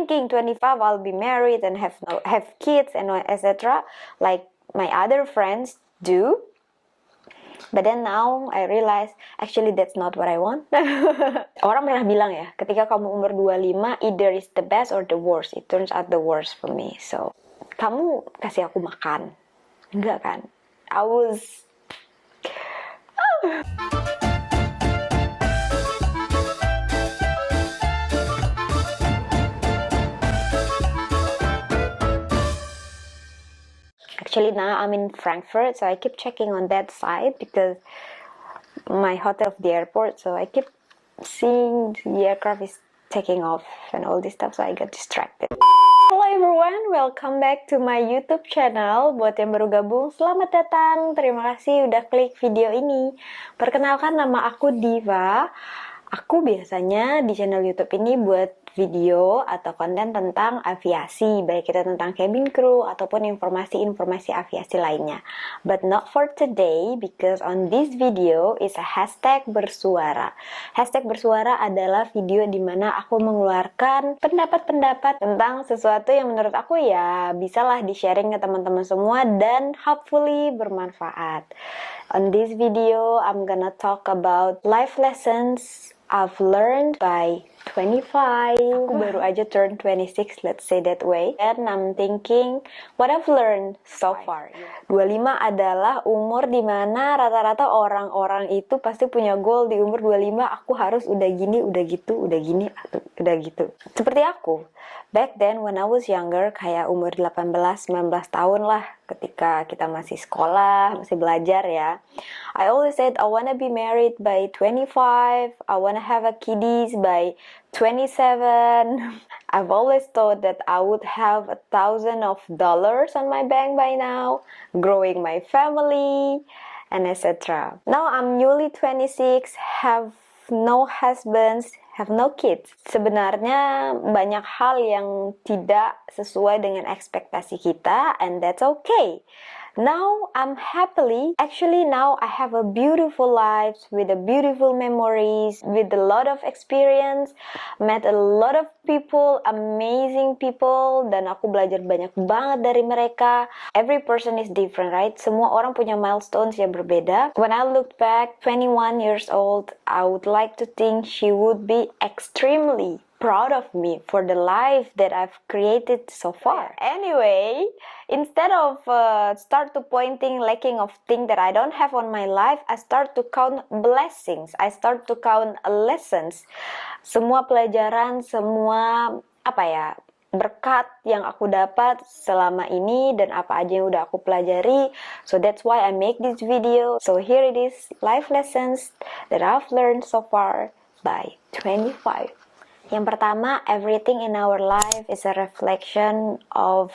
thinking 25 I'll be married and have kids and etc. like my other friends do. But then now I realize actually that's not what I want. Orang pernah bilang ya, ketika kamu umur 25 either is the best or the worst. It turns out the worst for me. So, kamu kasih aku makan. Enggak kan? I was Actually now I'm in Frankfurt, so I keep checking on that side because my hotel of the airport, so I keep seeing the aircraft is taking off and all this stuff, so I got distracted. Hello everyone, welcome back to my YouTube channel. Buat yang baru gabung, selamat datang. Terima kasih udah klik video ini. Perkenalkan, nama aku Diva. Aku biasanya di channel YouTube ini buat video atau konten tentang aviasi, baik itu tentang cabin crew ataupun informasi-informasi aviasi lainnya. But not for today, because on this video is a hashtag bersuara. Hashtag bersuara adalah video di mana aku mengeluarkan pendapat-pendapat tentang sesuatu yang menurut aku ya bisalah di-sharing ke teman-teman semua dan hopefully bermanfaat. On this video, I'm gonna talk about life lessons I've learned by 25. Aku baru aja turn 26, let's say that way. And I'm thinking what I've learned so far. 25 adalah umur dimana rata-rata orang-orang itu pasti punya goal di umur 25. Aku harus udah gini, udah gitu, udah gini, udah gitu. Seperti aku. Back then when I was younger, kayak umur 18-19 tahun lah, ketika kita masih sekolah, masih belajar ya. I always said I wanna be married by 25, I wanna have a kiddies by 27. I've always thought that I would have $1,000 on my bank by now, growing my family, and etc. Now I'm newly 26, have no husbands, have no kids. Sebenarnya banyak hal yang tidak sesuai dengan ekspektasi kita, and that's okay. Now I'm actually now I have a beautiful life with a beautiful memories, with a lot of experience, met a lot of people, amazing people, dan aku belajar banyak banget dari mereka. Every person is different, right? Semua orang punya milestones yang berbeda. When I look back, 21 years old, I would like to think she would be extremely proud of me for the life that I've created so far. Anyway, instead of start to pointing lacking of things that I don't have on my life, I start to count blessings. I start to count lessons. Semua pelajaran, semua berkat yang aku dapat selama ini dan apa aja yang udah aku pelajari. So that's why I make this video. So here it is, life lessons that I've learned so far by 25. Yang pertama, everything in our life is a reflection of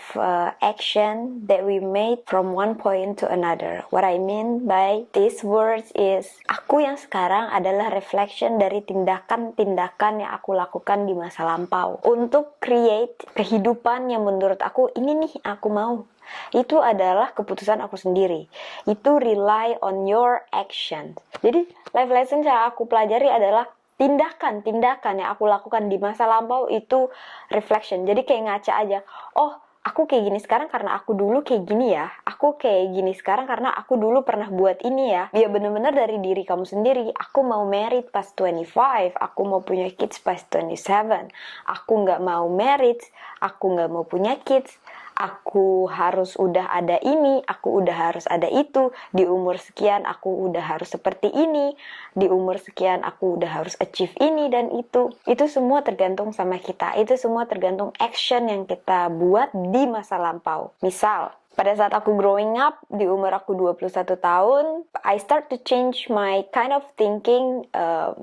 action that we made from one point to another. What I mean by these words is, aku yang sekarang adalah reflection dari tindakan-tindakan yang aku lakukan di masa lampau untuk create kehidupan yang menurut aku ini nih aku mau. Itu adalah keputusan aku sendiri. Itu rely on your action. Jadi life lesson yang aku pelajari adalah tindakan-tindakan yang aku lakukan di masa lampau itu reflection. Jadi kayak ngaca aja. Oh, aku kayak gini sekarang karena aku dulu kayak gini ya. Aku kayak gini sekarang karena aku dulu pernah buat ini ya. Ya bener-bener dari diri kamu sendiri. Aku mau married pas 25. Aku mau punya kids pas 27. Aku nggak mau married. Aku nggak mau punya kids. Aku harus udah ada ini, aku udah harus ada itu, di umur sekian aku udah harus seperti ini, di umur sekian aku udah harus achieve ini dan itu. Itu semua tergantung sama kita, itu semua tergantung action yang kita buat di masa lampau. Misal, pada saat aku growing up, di umur aku 21 tahun, I start to change my kind of thinking,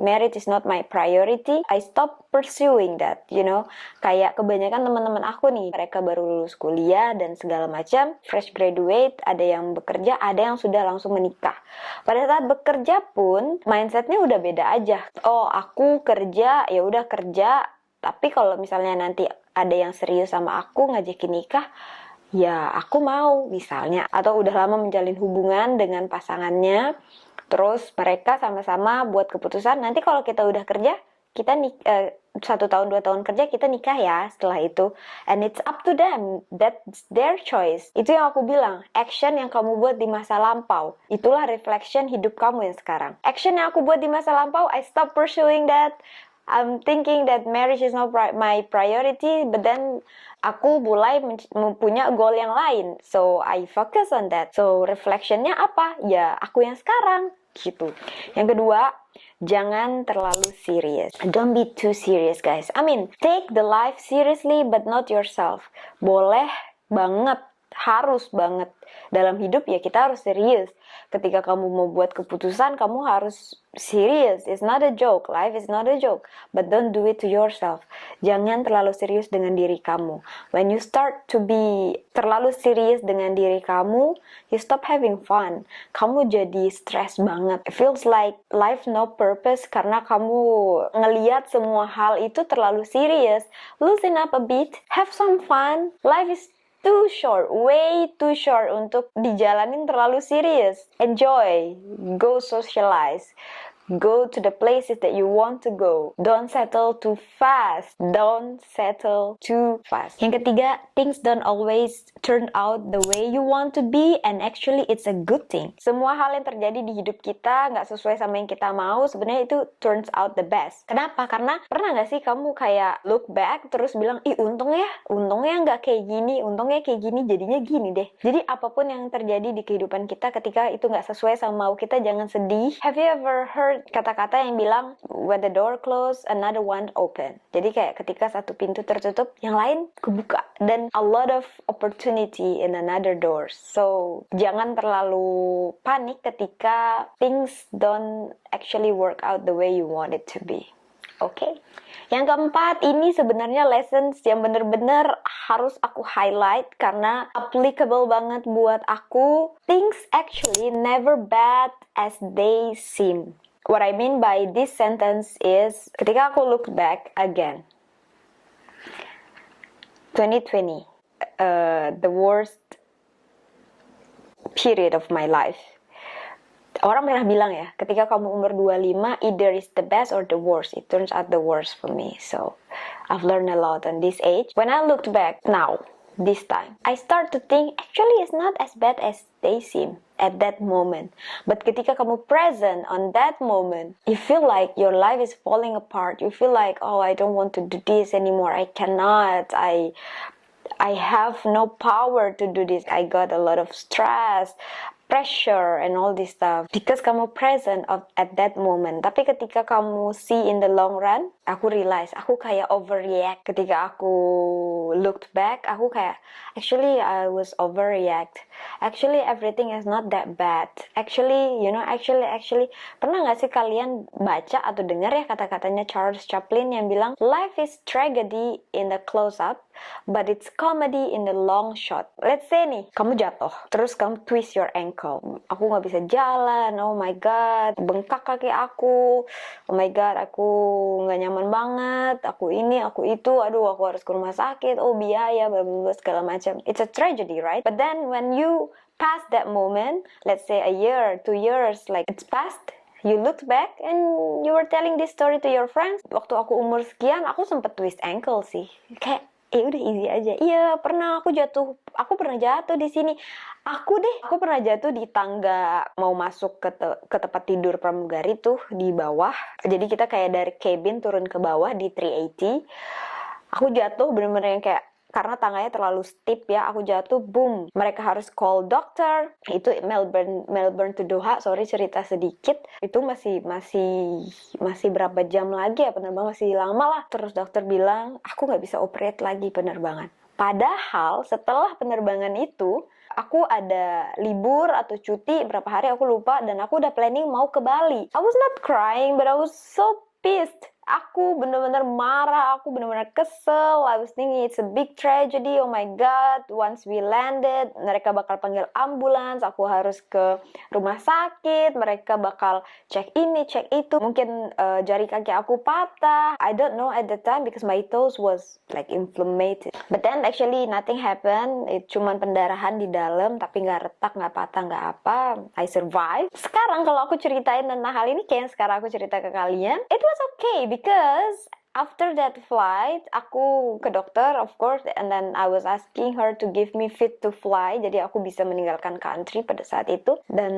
marriage is not my priority. I stop pursuing that, you know. Kayak kebanyakan teman-teman aku nih, mereka baru lulus kuliah dan segala macam, fresh graduate, ada yang bekerja, ada yang sudah langsung menikah. Pada saat bekerja pun, mindsetnya udah beda aja. Oh, aku kerja, ya udah kerja, tapi kalau misalnya nanti ada yang serius sama aku, ngajakin nikah, ya aku mau misalnya, atau udah lama menjalin hubungan dengan pasangannya, terus mereka sama-sama buat keputusan nanti kalau kita udah kerja kita 1 tahun 2 tahun kerja kita nikah ya setelah itu, and it's up to them, that's their choice. Itu yang aku bilang, action yang kamu buat di masa lampau itulah reflection hidup kamu yang sekarang. Action yang aku buat di masa lampau, I stop pursuing that. I'm thinking that marriage is not my priority, but then aku mulai mempunyai goal yang lain, so I focus on that. So reflectionnya apa? Ya aku yang sekarang gitu. Yang kedua, jangan terlalu serious. Don't be too serious, guys. I mean, take the life seriously but not yourself. Boleh banget, harus banget. Dalam hidup ya kita harus serius. Ketika kamu mau buat keputusan, kamu harus serius. It's not a joke. Life is not a joke. But don't do it to yourself. Jangan terlalu serius dengan diri kamu. When you start to be terlalu serius dengan diri kamu, you stop having fun. Kamu jadi stress banget. It feels like life no purpose karena kamu ngelihat semua hal itu terlalu serius. Loosen up a bit. Have some fun. Life is too short, way too short untuk dijalanin terlalu serius. Enjoy, go socialize, go to the places that you want to go. Don't settle too fast. Don't settle too fast. Yang ketiga, things don't always turn out the way you want to be, and actually it's a good thing. Semua hal yang terjadi di hidup kita nggak sesuai sama yang kita mau, sebenarnya itu turns out the best. Kenapa? Karena pernah nggak sih kamu kayak look back terus bilang, untungnya nggak kayak gini, untungnya kayak gini, jadinya gini deh. Jadi apapun yang terjadi di kehidupan kita ketika itu nggak sesuai sama mau kita, jangan sedih. Have you ever heard kata-kata yang bilang, when the door close, another one open. Jadi kayak ketika satu pintu tertutup, yang lain kebuka. Dan a lot of opportunity in another door. So, jangan terlalu panik ketika things don't actually work out the way you want it to be. Oke. Yang keempat, ini sebenarnya lessons yang bener-bener harus aku highlight karena applicable banget buat aku. Things actually never bad as they seem. What I mean by this sentence is, ketika aku look back again, 2020, the worst period of my life. Orang pernah bilang ya, ketika kamu umur 25, either is the best or the worst. It turns out the worst for me. So, I've learned a lot on this age. When I looked back now, this time, I start to think, actually it's not as bad as they seem at that moment. But ketika kamu present on that moment, you feel like your life is falling apart. You feel like, oh, I don't want to do this anymore. I cannot. I have no power to do this. I got a lot of stress, pressure, and all this stuff. Because kamu present at that moment. Tapi ketika kamu see in the long run, aku realize, aku kayak overreact. Ketika aku looked back, aku kayak, actually I was overreact. Actually everything is not that bad. Actually, actually, pernah gak sih kalian baca atau dengar ya kata-katanya Charles Chaplin yang bilang, life is tragedy in the close-up, but it's comedy in the long shot. Let's say nih, kamu jatuh, terus kamu twist your ankle. Aku gak bisa jalan, oh my god, bengkak kaki aku, oh my god, aku gak nyaman banget, aku ini, aku itu, aduh aku harus ke rumah sakit, oh biaya, blablabla segala macam. It's a tragedy, right? But then when you pass that moment, let's say a year, 2 years, like it's past, you looked back and you were telling this story to your friends. Waktu aku umur sekian, aku sempet twist ankle sih. Kayak, udah easy aja. Iya, pernah aku pernah jatuh di sini. Aku pernah jatuh di tangga mau masuk ke tempat tidur pramugari tuh di bawah. Jadi kita kayak dari cabin turun ke bawah di 380. Aku jatuh bener-bener yang kayak, karena tangganya terlalu steep ya, aku jatuh, boom. Mereka harus call dokter. Itu Melbourne to Doha, sorry cerita sedikit. Itu masih berapa jam lagi ya, penerbangan masih lama lah. Terus dokter bilang, aku nggak bisa operate lagi penerbangan. Padahal setelah penerbangan itu, aku ada libur atau cuti berapa hari aku lupa, dan aku udah planning mau ke Bali. I was not crying, but I was so pissed. Aku bener-bener marah, aku bener-bener kesel. I was thinking it's a big tragedy, oh my god. Once we landed, mereka bakal panggil ambulans, aku harus ke rumah sakit, mereka bakal cek ini, cek itu. Mungkin jari kaki aku patah. I don't know at the time because my toes was like inflamed. But then actually nothing happened. Itu cuman pendarahan di dalam, tapi nggak retak, nggak patah, nggak apa. I survived. Sekarang kalau aku ceritain tentang hal ini, kayak yang sekarang aku cerita ke kalian, it was okay because after that flight, aku ke dokter, of course, and then I was asking her to give me fit to fly, jadi aku bisa meninggalkan country pada saat itu, dan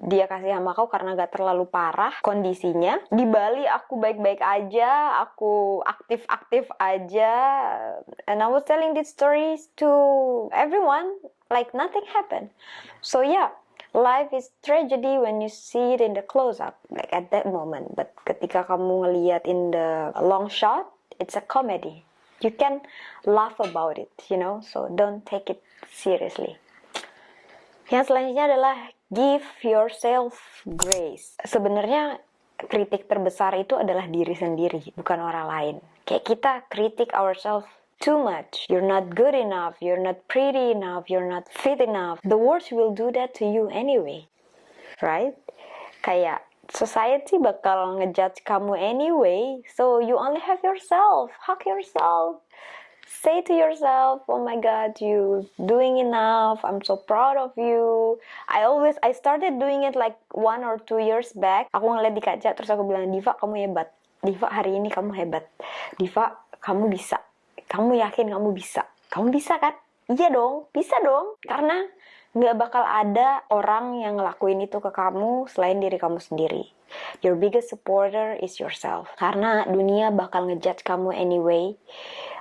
dia kasih sama aku karena gak terlalu parah kondisinya. Di Bali aku baik-baik aja, aku aktif-aktif aja, and I was telling these stories to everyone, like nothing happened. So yeah, life is tragedy when you see it in the close-up, like at that moment. But ketika kamu ngeliat in the long shot, it's a comedy. You can laugh about it, you know, so don't take it seriously. Yang selanjutnya adalah give yourself grace. Sebenarnya kritik terbesar itu adalah diri sendiri, bukan orang lain. Kayak kita kritik ourselves too much. You're not good enough, you're not pretty enough, you're not fit enough. The world will do that to you anyway, right? Kayak society bakal ngejudge kamu anyway, so you only have yourself. Hug yourself. Say to yourself, oh my god, you doing enough, I'm so proud of you. I started doing it like 1 or 2 years back. Aku ngeliat di kaca terus aku bilang, Diva kamu hebat, Diva hari ini kamu hebat, Diva kamu bisa, kamu yakin kamu bisa? Kamu bisa kan? Iya dong, bisa dong. Karena nggak bakal ada orang yang ngelakuin itu ke kamu selain diri kamu sendiri. Your biggest supporter is yourself. Karena dunia bakal ngejudge kamu anyway.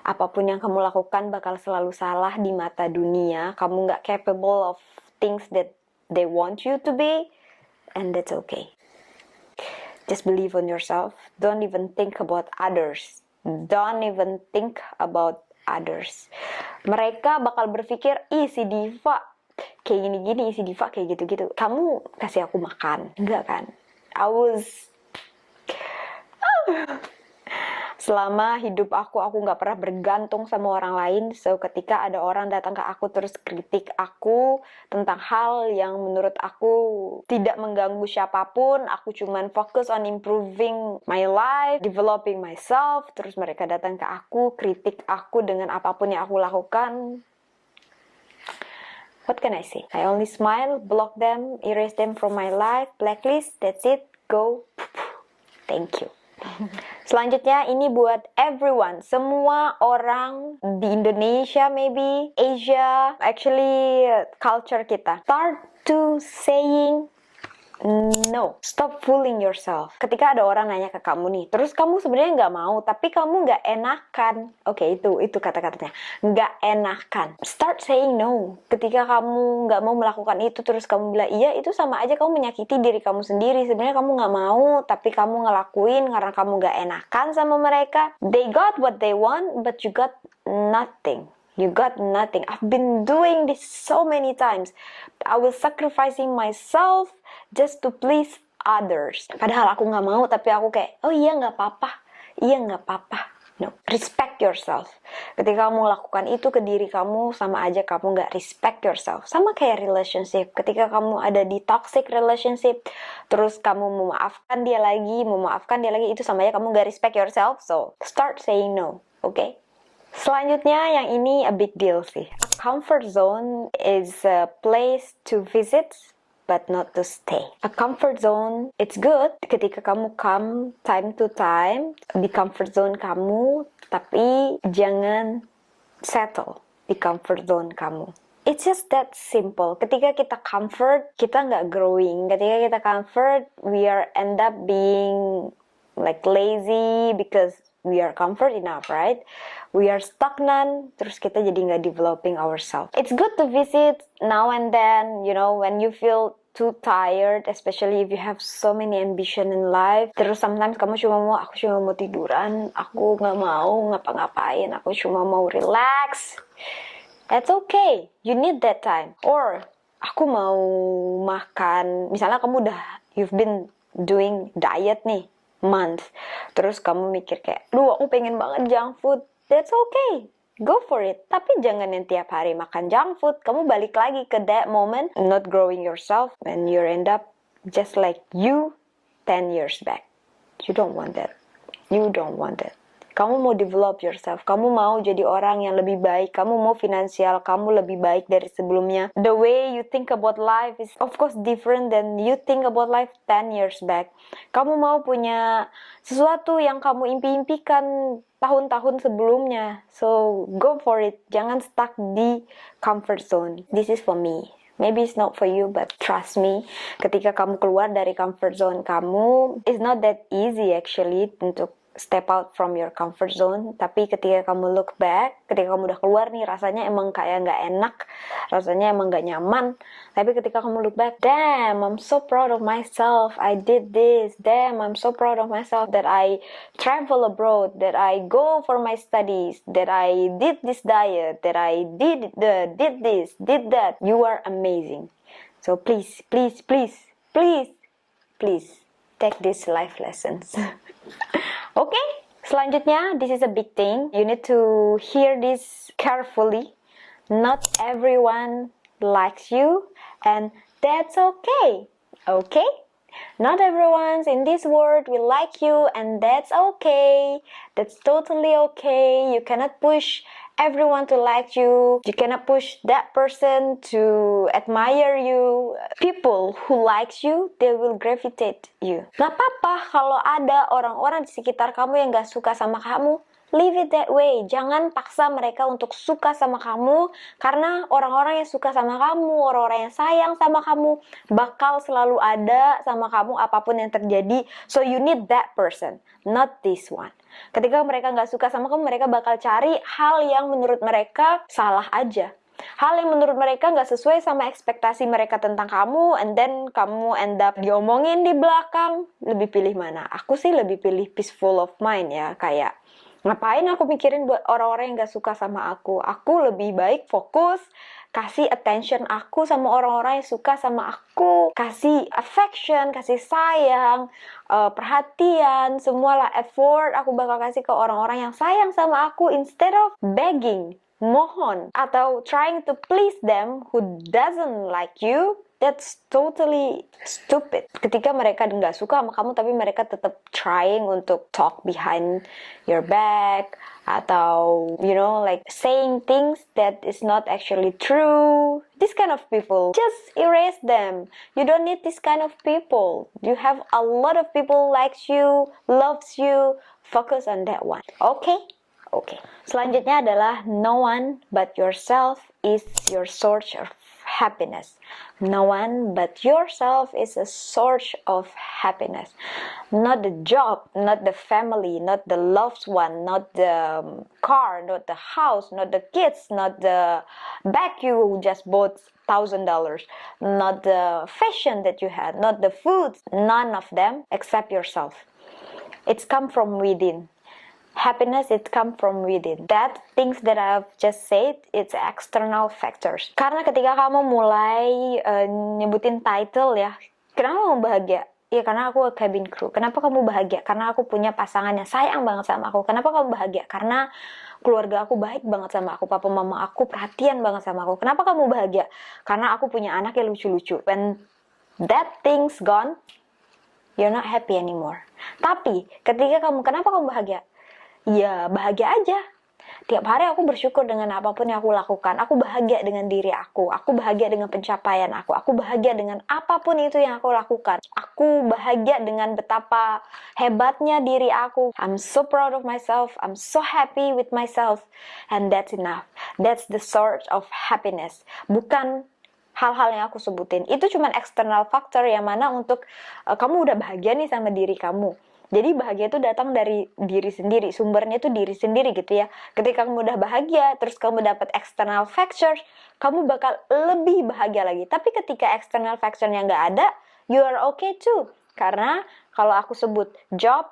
Apapun yang kamu lakukan bakal selalu salah di mata dunia. Kamu nggak capable of things that they want you to be. And that's okay. Just believe on yourself. Don't even think about others. Don't even think about others. Mereka bakal berpikir, ih si Diva kayak gini-gini, si Diva kayak gitu-gitu. Kamu kasih aku makan. Enggak kan? Selama hidup aku gak pernah bergantung sama orang lain. So ketika ada orang datang ke aku terus kritik aku tentang hal yang menurut aku tidak mengganggu siapapun, aku cuman fokus on improving my life, developing myself, terus mereka datang ke aku, kritik aku dengan apapun yang aku lakukan, what can I say? I only smile, block them, erase them from my life, blacklist, that's it, go. Thank you. Selanjutnya ini buat everyone, semua orang di Indonesia, maybe Asia, actually culture kita. Start to saying no. Stop fooling yourself. Ketika ada orang nanya ke kamu nih, terus kamu sebenarnya nggak mau, tapi kamu nggak enakan. Oke, itu kata-katanya. Nggak enakan. Start saying no. Ketika kamu nggak mau melakukan itu, terus kamu bilang iya, itu sama aja kamu menyakiti diri kamu sendiri. Sebenarnya kamu nggak mau, tapi kamu ngelakuin karena kamu nggak enakan sama mereka. They got what they want, but you got nothing. You got nothing. I've been doing this so many times. I was sacrificing myself just to please others. Padahal aku nggak mau, tapi aku kayak, oh iya nggak apa-apa. Iya nggak apa-apa. No, respect yourself. Ketika kamu lakukan itu ke diri kamu, sama aja kamu nggak respect yourself. Sama kayak relationship. Ketika kamu ada di toxic relationship, terus kamu memaafkan dia lagi, itu sama aja kamu nggak respect yourself. So, start saying no. Okay? Selanjutnya yang ini a big deal sih. A comfort zone is a place to visit but not to stay. A comfort zone, it's good ketika kamu come time to time di comfort zone kamu, tapi jangan settle di comfort zone kamu. It's just that simple. Ketika kita comfort, kita nggak growing. Ketika kita comfort, we end up being like lazy because we are comfort enough, right? We are stagnant, terus kita jadi nggak developing ourselves. It's good to visit now and then, you know, when you feel too tired, especially if you have so many ambition in life. Terus sometimes kamu aku cuma mau tiduran, aku nggak mau ngapa-ngapain, aku cuma mau relax. That's okay, you need that time. Or, aku mau makan, misalnya you've been doing diet nih, month. Terus kamu mikir kayak, aku pengen banget junk food. That's okay. Go for it. Tapi jangan yang tiap hari makan junk food. Kamu balik lagi ke that moment, not growing yourself, and you end up just like you 10 years back. You don't want that. You don't want that. Kamu mau develop yourself, kamu mau jadi orang yang lebih baik, kamu mau finansial kamu lebih baik dari sebelumnya. The way you think about life is of course different than you think about life 10 years back. Kamu mau punya sesuatu yang kamu impi-impikan tahun-tahun sebelumnya. So go for it. Jangan stuck di comfort zone. This is for me. Maybe it's not for you, but trust me, ketika kamu keluar dari comfort zone kamu, it's not that easy actually untuk step out from your comfort zone. Tapi ketika kamu look back, ketika kamu udah keluar nih, rasanya emang kayak nggak enak, rasanya emang nggak nyaman. Tapi ketika kamu look back, damn, I'm so proud of myself, I did this. Damn, I'm so proud of myself that I travel abroad, that I go for my studies, that I did this diet, that I did this, did that. You are amazing. So please, please, please, please, please take these life lessons. Okay, selanjutnya, this is a big thing. You need to hear this carefully. Not everyone likes you, and that's okay. Okay? Not everyone in this world will like you, and that's okay. That's totally okay. You cannot push everyone to like you. You cannot push that person to admire you. People who likes you, they will gravitate you. Gak apa-apa kalau ada orang-orang di sekitar kamu yang gak suka sama kamu. Leave it that way. Jangan paksa mereka untuk suka sama kamu, karena orang-orang yang suka sama kamu, orang-orang yang sayang sama kamu bakal selalu ada sama kamu apapun yang terjadi. So you need that person, not this one. Ketika mereka nggak suka sama kamu, mereka bakal cari hal yang menurut mereka salah aja. Hal yang menurut mereka nggak sesuai sama ekspektasi mereka tentang kamu, and then kamu end up diomongin di belakang. Lebih pilih mana? Aku sih lebih pilih peaceful of mind ya, kayak ngapain aku mikirin buat orang-orang yang gak suka sama aku. Aku lebih baik fokus, kasih attention aku sama orang-orang yang suka sama aku. Kasih affection, kasih sayang, perhatian, semualah effort aku bakal kasih ke orang-orang yang sayang sama aku, instead of begging, mohon, atau trying to please them who doesn't like you. That's totally stupid. Ketika mereka nggak suka sama kamu, tapi mereka tetap trying untuk talk behind your back, atau you know, like saying things that is not actually true. This kind of people, just erase them. You don't need this kind of people. You have a lot of people likes you, loves you. Focus on that one. Okay? Okay. Selanjutnya adalah no one but yourself is your source of happiness. No one but yourself is a source of happiness. Not the job, not the family, not the loved one, not the car, not the house, not the kids, not the bag you just bought $1,000, not the fashion that you had, not the food, none of them except yourself. It's come from within. Happiness, it come from within. That things that I've just said, it's external factors. Karena ketika kamu mulai nyebutin title ya, kenapa kamu bahagia? Ya karena aku cabin crew. Kenapa kamu bahagia? Karena aku punya pasangan yang sayang banget sama aku. Kenapa kamu bahagia? Karena keluarga aku baik banget sama aku. Papa mama aku perhatian banget sama aku. Kenapa kamu bahagia? Karena aku punya anak yang lucu-lucu. When that thing's gone, you're not happy anymore. Tapi ketika kenapa kamu bahagia? Ya bahagia aja. Tiap hari aku bersyukur dengan apapun yang aku lakukan. Aku bahagia dengan diri aku. Aku bahagia dengan pencapaian aku. Aku bahagia dengan apapun itu yang aku lakukan. Aku bahagia dengan betapa hebatnya diri aku. I'm so proud of myself. I'm so happy with myself. And that's enough. That's the source of happiness. Bukan hal-hal yang aku sebutin. Itu cuma external factor yang mana untuk kamu udah bahagia nih sama diri kamu. Jadi bahagia itu datang dari diri sendiri, sumbernya itu diri sendiri gitu ya. Ketika kamu udah bahagia, terus kamu dapat external factors, kamu bakal lebih bahagia lagi. Tapi ketika external factor-nya nggak ada, you are okay too. Karena kalau aku sebut job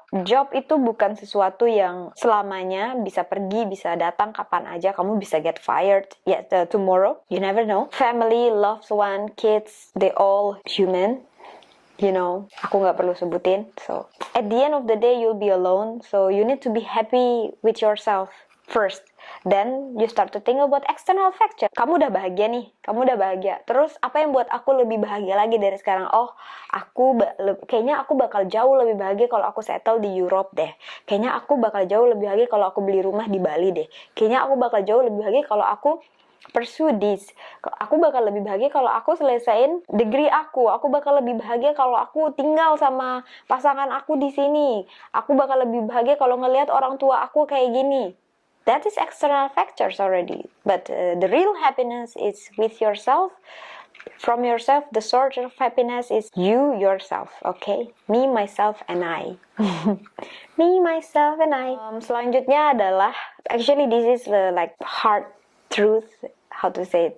itu bukan sesuatu yang selamanya bisa pergi, bisa datang kapan aja. Kamu bisa get fired tomorrow, you never know. Family, loved one, kids, they all human. You know, aku nggak perlu sebutin. So, at the end of the day, you'll be alone. So, you need to be happy with yourself first. Then you start to think about external factor. Kamu udah bahagia nih, kamu udah bahagia. Terus apa yang buat aku lebih bahagia lagi dari sekarang? Oh, kayaknya aku bakal jauh lebih bahagia kalau aku settle di Europe deh. Kayaknya aku bakal jauh lebih bahagia kalau aku beli rumah di Bali deh. Kayaknya aku bakal jauh lebih bahagia kalau aku pursue this. Aku bakal lebih bahagia kalau aku selesaiin degree aku. Aku bakal lebih bahagia kalau aku tinggal sama pasangan aku di sini. Aku bakal lebih bahagia kalau ngelihat orang tua aku kayak gini. That is external factors already. But the real happiness is with yourself. From yourself, the source of happiness is you yourself, okay? Me, myself, and I. Me, myself, and I. Selanjutnya adalah, actually this is like hard truth, how to say it.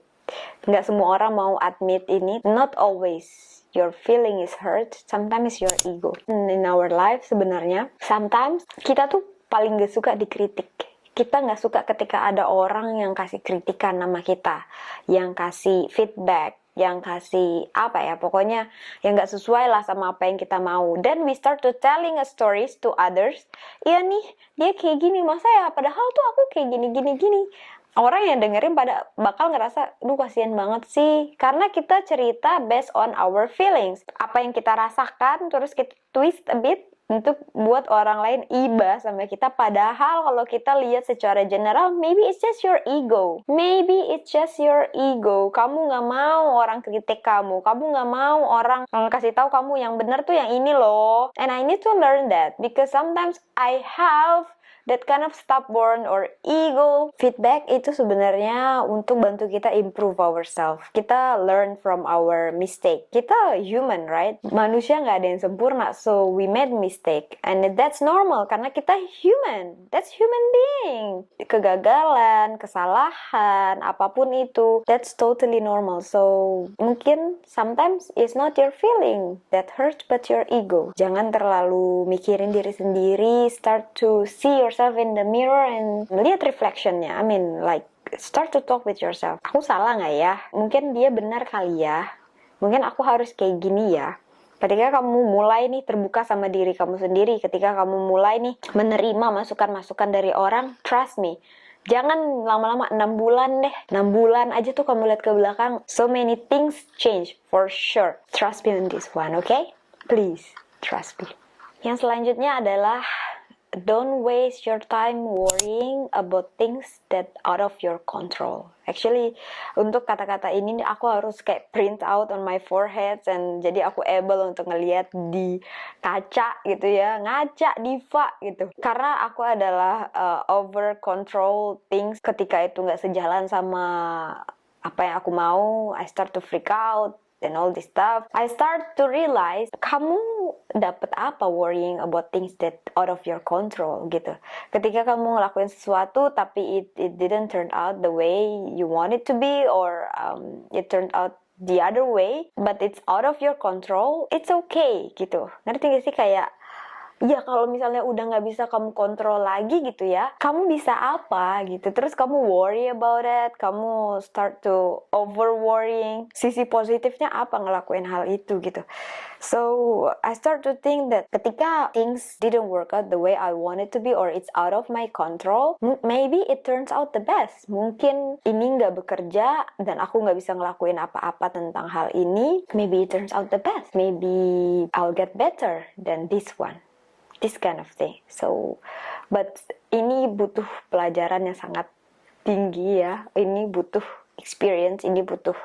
Nggak semua orang mau admit ini. Not always your feeling is hurt, sometimes your ego. In our life sebenarnya, sometimes kita tuh paling gak suka dikritik. Kita nggak suka ketika ada orang yang kasih kritikan sama kita, yang kasih feedback, yang kasih apa ya, pokoknya yang nggak sesuai lah sama apa yang kita mau. Then we start to telling a stories to others. Iya nih, dia kayak gini, masa ya, padahal tuh aku kayak gini. Orang yang dengerin bakal ngerasa, duh kasihan banget sih. Karena kita cerita based on our feelings. Apa yang kita rasakan, terus kita twist a bit untuk buat orang lain iba sama kita. Padahal kalau kita lihat secara general, maybe it's just your ego. Maybe it's just your ego. Kamu gak mau orang kritik kamu. Kamu gak mau orang kasih tahu kamu yang benar tuh yang ini loh. And I need to learn that. Because sometimes I have that kind of stubborn or ego. Feedback itu sebenarnya untuk bantu kita improve ourselves. Kita learn from our mistake. Kita human, right? Manusia nggak ada yang sempurna, so we made mistake. And that's normal, karena kita human. That's human being. Kegagalan, kesalahan, apapun itu, that's totally normal. So, mungkin sometimes it's not your feeling that hurts, but your ego. Jangan terlalu mikirin diri sendiri, start to see yourself in the mirror and lihat reflectionnya. I mean, like, start to talk with yourself. Aku salah nggak ya? Mungkin dia benar kali ya. Mungkin aku harus kayak gini ya. Ketika kamu mulai nih terbuka sama diri kamu sendiri, ketika kamu mulai nih menerima masukan-masukan dari orang, trust me, jangan lama-lama 6 bulan deh. 6 bulan aja tuh kamu lihat ke belakang, so many things change for sure. Trust me on this one, okay? Please, trust me. Yang selanjutnya adalah don't waste your time worrying about things that out of your control. Actually, untuk kata-kata ini aku harus kayak print out on my forehead, and jadi aku able untuk ngelihat di kaca gitu ya, ngaca diva gitu. Karena aku adalah over control things, ketika itu nggak sejalan sama apa yang aku mau, I start to freak out and all this stuff. I start to realize, kamu dapat apa worrying about things that out of your control gitu. Ketika kamu ngelakuin sesuatu tapi it didn't turn out the way you want it to be, or it turned out the other way, but it's out of your control, it's okay gitu. Ngerti gak sih, kayak ya kalau misalnya udah nggak bisa kamu kontrol lagi gitu ya, kamu bisa apa gitu. Terus kamu worry about it, kamu start to over worrying. Sisi positifnya apa ngelakuin hal itu gitu. So I start to think that ketika things didn't work out the way I want it to be, or it's out of my control, maybe it turns out the best. Mungkin ini nggak bekerja dan aku nggak bisa ngelakuin apa-apa tentang hal ini. Maybe it turns out the best. Maybe I'll get better than this one. This kind of thing. So, but ini butuh pelajaran yang sangat tinggi ya. Ini butuh experience, ini butuh,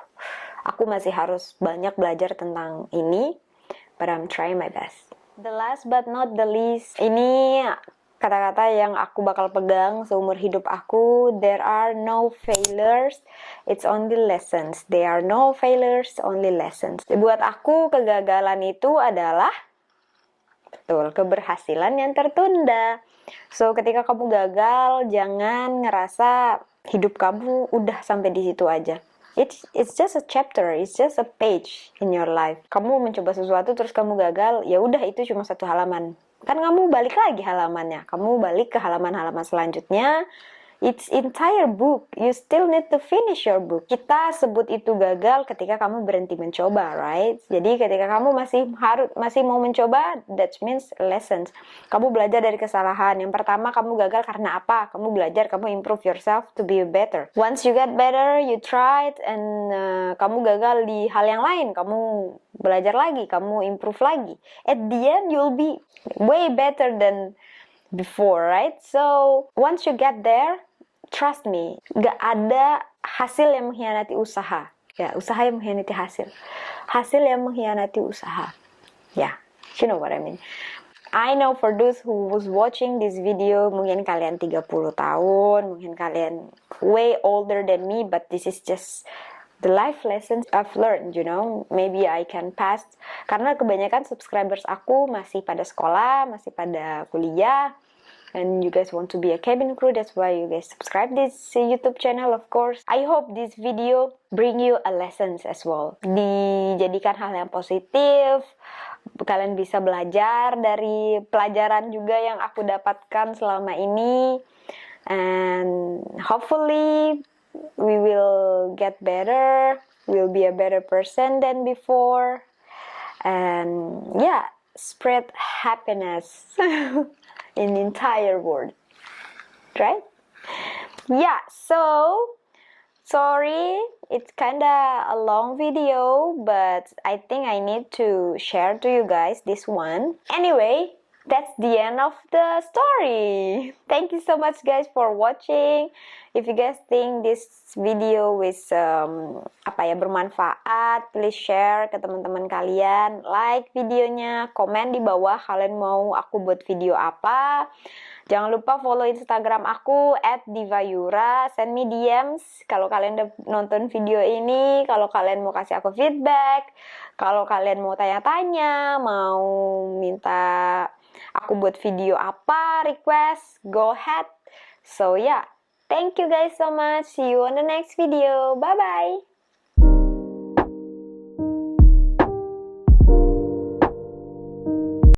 aku masih harus banyak belajar tentang ini, but I'm trying my best. The last but not the least, ini kata-kata yang aku bakal pegang seumur hidup aku. There are no failures, it's only lessons. There are no failures, only lessons. Buat aku, kegagalan itu adalah keberhasilan yang tertunda. So, ketika kamu gagal, jangan ngerasa hidup kamu udah sampai di situ aja. It's just a chapter, it's just a page in your life. Kamu mencoba sesuatu terus kamu gagal, ya udah, itu cuma satu halaman. Kan kamu balik lagi halamannya. Kamu balik ke halaman-halaman selanjutnya. It's entire book. You still need to finish your book. Kita sebut itu gagal ketika kamu berhenti mencoba, right? Jadi ketika kamu masih mau mencoba, that means lessons. Kamu belajar dari kesalahan. Yang pertama, kamu gagal karena apa? Kamu belajar, kamu improve yourself to be better. Once you get better, you try it, and kamu gagal di hal yang lain. Kamu belajar lagi, kamu improve lagi. At the end, you'll be way better than before, right? So once you get there, trust me, gak ada hasil yang mengkhianati usaha. Ya, usaha yang mengkhianati hasil. Hasil yang mengkhianati usaha. Ya, you know what I mean. I know for those who was watching this video, mungkin kalian 30 tahun, mungkin kalian way older than me, but this is just the life lessons I've learned, you know. Maybe I can pass. Karena kebanyakan subscribers aku masih pada sekolah, masih pada kuliah. And you guys want to be a cabin crew, that's why you guys subscribe this YouTube channel, of course. I hope this video bring you a lessons as well. Dijadikan hal yang positif. Kalian bisa belajar dari pelajaran juga yang aku dapatkan selama ini. And hopefully we will get better. We'll be a better person than before. And yeah, spread happiness in the entire world, right? Yeah, so sorry, it's kinda a long video, but I think I need to share to you guys this one. Anyway, that's the end of the story. Thank you so much guys for watching. If you guys think this video is bermanfaat, please share ke teman-teman kalian. Like videonya, komen di bawah kalian mau aku buat video apa. Jangan lupa follow Instagram aku @divayura. Send me DMs kalau kalian udah nonton video ini, kalau kalian mau kasih aku feedback, kalau kalian mau tanya-tanya, mau minta aku buat video apa, request, go ahead. So yeah, thank you guys so much. See you on the next video. Bye bye.